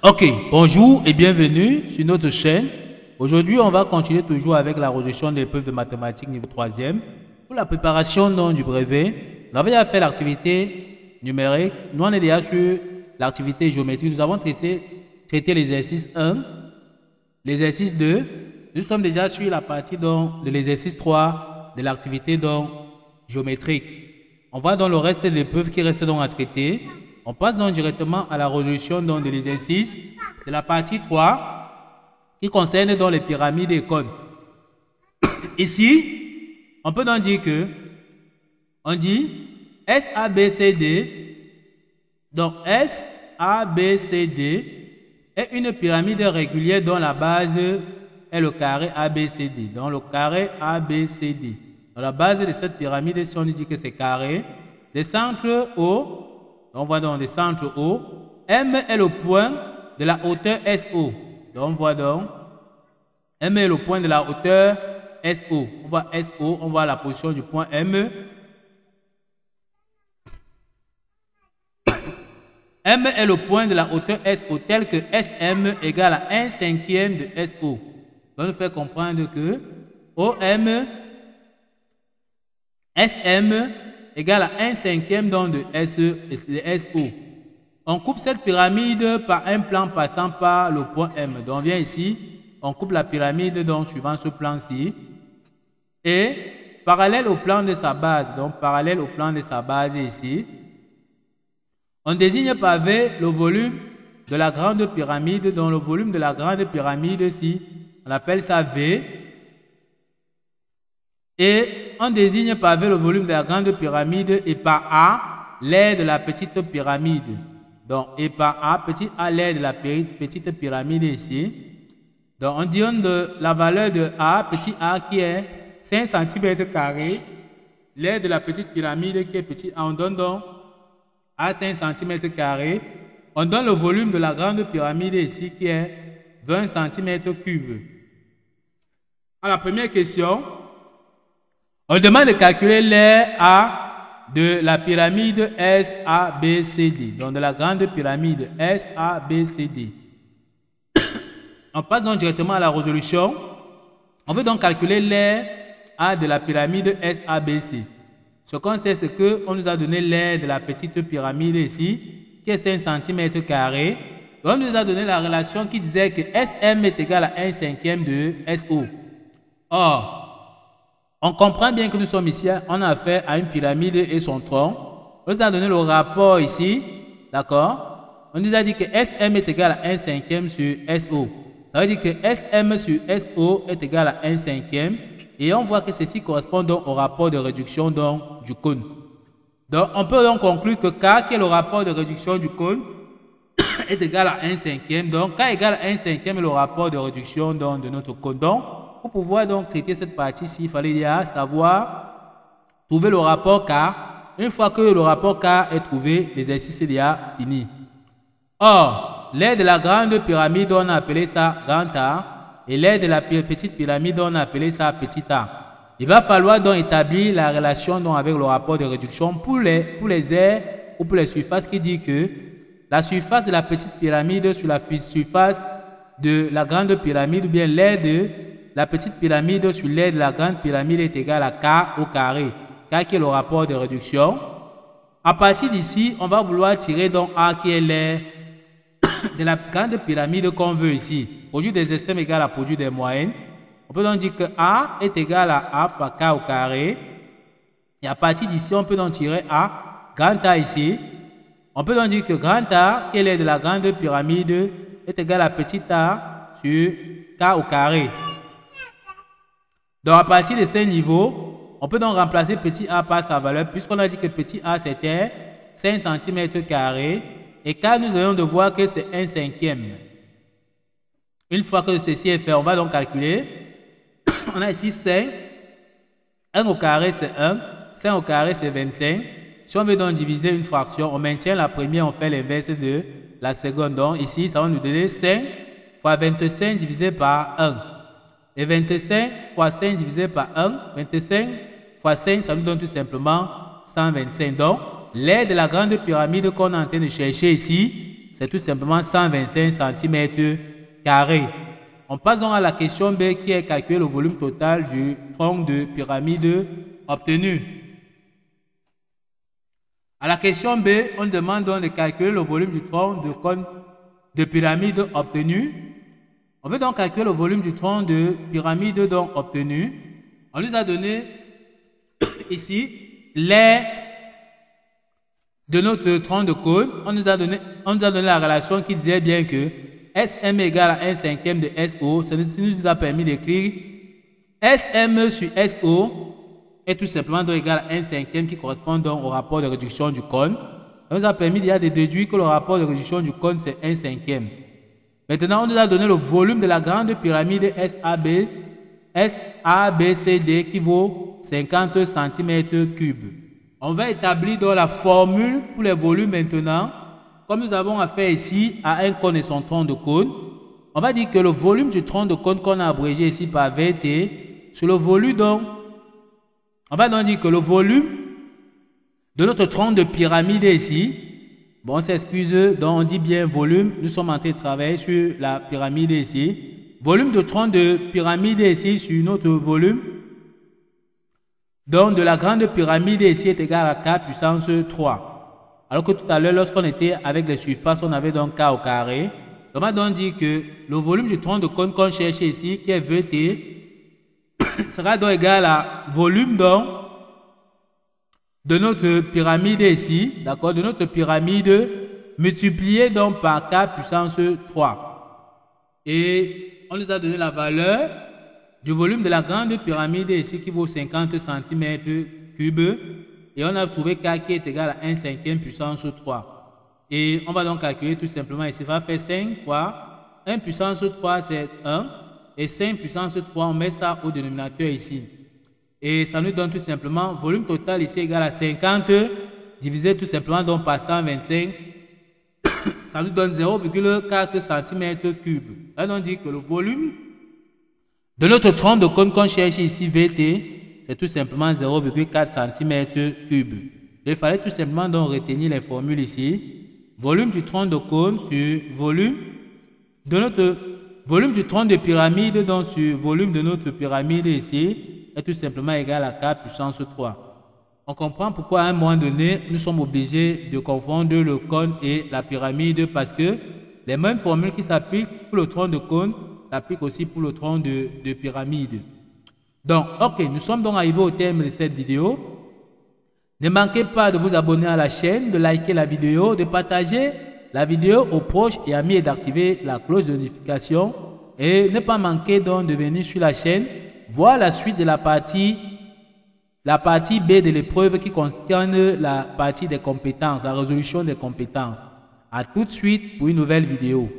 Ok, bonjour et bienvenue sur notre chaîne. Aujourd'hui, on va continuer toujours avec la résolution des l'épreuve de mathématiques niveau 3e. Pour la préparation du brevet, on avait déjà fait l'activité numérique. Nous, on est déjà sur l'activité géométrique. Nous avons traité l'exercice 1, l'exercice 2. Nous sommes déjà sur la partie de l'exercice 3 de l'activité géométrique. On va dans le reste de l'épreuve qui reste donc à traiter. On passe donc directement à la résolution de l'exercice de la partie 3 qui concerne donc les pyramides et cônes. Ici, on peut donc dire que on dit SABCD. Donc SABCD est une pyramide régulière dont la base est le carré ABCD. Donc le carré ABCD. Dans la base de cette pyramide, si on dit que c'est carré, des centres O. On voit donc des centres O. M est le point de la hauteur SO. Donc on voit donc M est le point de la hauteur SO. On voit SO, on voit la position du point M. M est le point de la hauteur SO tel que SM égale à 1/5 de SO. Donc nous fait comprendre que OM SM égale à 1/5 de SO. On coupe cette pyramide par un plan passant par le point M. Donc on vient ici, on coupe la pyramide suivant ce plan-ci. Et parallèle au plan de sa base, donc parallèle au plan de sa base ici, on désigne par V le volume de la grande pyramide. Donc le volume de la grande pyramide ici, on appelle ça V. Et on désigne par V le volume de la grande pyramide et par A l'aire de la petite pyramide. Donc, et par A, petit a l'aire de la petite pyramide ici. Donc, on donne la valeur de A, petit a qui est 5 cm². L'aire de la petite pyramide qui est petit a, on donne donc A 5 cm². On donne le volume de la grande pyramide ici qui est 20 cm3. À la première question, on demande de calculer l'aire A de la pyramide SABCD, donc de la grande pyramide SABCD. On passe donc directement à la résolution. On veut donc calculer l'aire A de la pyramide SABC. Ce qu'on sait, c'est qu'on nous a donné l'aire de la petite pyramide ici, qui est 5 cm². On nous a donné la relation qui disait que SM est égal à 1/5 de SO. Or, on comprend bien que nous sommes ici, on a affaire à une pyramide et son tronc. On nous a donné le rapport ici, d'accord? On nous a dit que SM est égal à 1/5 sur SO. Ça veut dire que SM sur SO est égal à 1/5. Et on voit que ceci correspond donc au rapport de réduction du cône. Donc, on peut donc conclure que K, qui est le rapport de réduction du cône, est égal à 1/5. Donc, K égale à 1/5 est le rapport de réduction de notre cône. Donc, pour pouvoir donc traiter cette partie-ci, il fallait déjà savoir trouver le rapport K. Une fois que le rapport K est trouvé, l'exercice est déjà fini. Or, l'aire de la grande pyramide, on a appelé ça grand A. Et l'aire de la petite pyramide, on a appelé ça petit a. Il va falloir donc établir la relation avec le rapport de réduction pour les aires ou pour les surfaces qui dit que la surface de la petite pyramide sur la surface de la grande pyramide ou bien l'aire de la petite pyramide sur l'aire de la grande pyramide est égale à K au carré. K qui est le rapport de réduction. À partir d'ici, on va vouloir tirer donc A qui est l'aire de la grande pyramide qu'on veut ici. Produit des extrêmes égale à produit des moyennes. On peut donc dire que A est égal à A fois K au carré. Et à partir d'ici, on peut donc tirer A, grand A ici. On peut donc dire que grand A, qui est l'aire de la grande pyramide, est égal à petit a sur K au carré. Donc, à partir de ce niveau, on peut donc remplacer petit a par sa valeur, puisqu'on a dit que petit a c'était 5 cm². Et K, nous allons de voir que c'est 1/5. Une fois que ceci est fait, on va donc calculer. On a ici 5. 1 au carré, c'est 1. 5 au carré, c'est 25. Si on veut donc diviser une fraction, on maintient la première, on fait l'inverse de la seconde. Donc, ici, ça va nous donner 5 fois 25 divisé par 1. Et 25 fois 5 divisé par 1, 25 fois 5, ça nous donne tout simplement 125. Donc, l'aire de la grande pyramide qu'on est en train de chercher ici, c'est tout simplement 125 cm². On passe donc à la question B qui est calculer le volume total du tronc de pyramide obtenu. À la question B, on demande donc de calculer le volume du tronc de cône de pyramide obtenu. On veut donc calculer le volume du tronc de pyramide donc obtenu. On nous a donné ici l'aire de notre tronc de cône. On nous a donné la relation qui disait bien que SM égale à 1/5 de SO. Ça nous a permis d'écrire SM sur SO est tout simplement donc égal à 1/5 qui correspond donc au rapport de réduction du cône. Ça nous a permis déjà de déduire que le rapport de réduction du cône c'est 1/5. Maintenant, on nous a donné le volume de la grande pyramide SABCD qui vaut 50 cm3. On va établir donc la formule pour les volumes maintenant. Comme nous avons affaire ici à un cône et son tronc de cône, on va dire que le volume du tronc de cône qu'on a abrégé ici par VT, sur le volume donc, on va donc dire que le volume de notre tronc de pyramide ici, bon, on s'excuse, donc on dit bien volume, nous sommes en train de travailler sur la pyramide ici. Volume de tronc de pyramide ici sur notre volume, donc de la grande pyramide ici est égal à 4 puissance 3. Alors que tout à l'heure, lorsqu'on était avec les surfaces, on avait donc K au carré. On va donc dire que le volume du tronc de cône qu'on cherche ici, qui est VT, sera donc égal à volume donc de notre pyramide ici, d'accord, de notre pyramide multiplié donc par 4 puissance 3. Et on nous a donné la valeur du volume de la grande pyramide ici qui vaut 50 cm3. Et on a trouvé K qui est égal à 1/5 puissance 3. Et on va donc calculer tout simplement ici. Ça va faire 5 fois 1 puissance 3 c'est 1. Et 5 puissance 3 on met ça au dénominateur ici. Et ça nous donne tout simplement volume total ici égal à 50 divisé tout simplement donc par 125. Ça nous donne 0,4 cm3. Ça veut donc dire que le volume de notre tronc de cône qu'on cherche ici VT, c'est tout simplement 0,4 cm3. Il fallait tout simplement donc retenir les formules ici. Volume du tronc de cône sur volume de notre volume du tronc de pyramide donc sur volume de notre pyramide ici est tout simplement égal à 4 puissance 3. On comprend pourquoi à un moment donné nous sommes obligés de confondre le cône et la pyramide parce que les mêmes formules qui s'appliquent pour le tronc de cône s'appliquent aussi pour le tronc de pyramide. Donc, ok, nous sommes donc arrivés au terme de cette vidéo. Ne manquez pas de vous abonner à la chaîne, de liker la vidéo, de partager la vidéo aux proches et amis et d'activer la cloche de notification. Et ne pas manquer donc de venir sur la chaîne, voir la suite de la partie B de l'épreuve qui concerne la partie des compétences, la résolution des compétences. À tout de suite pour une nouvelle vidéo.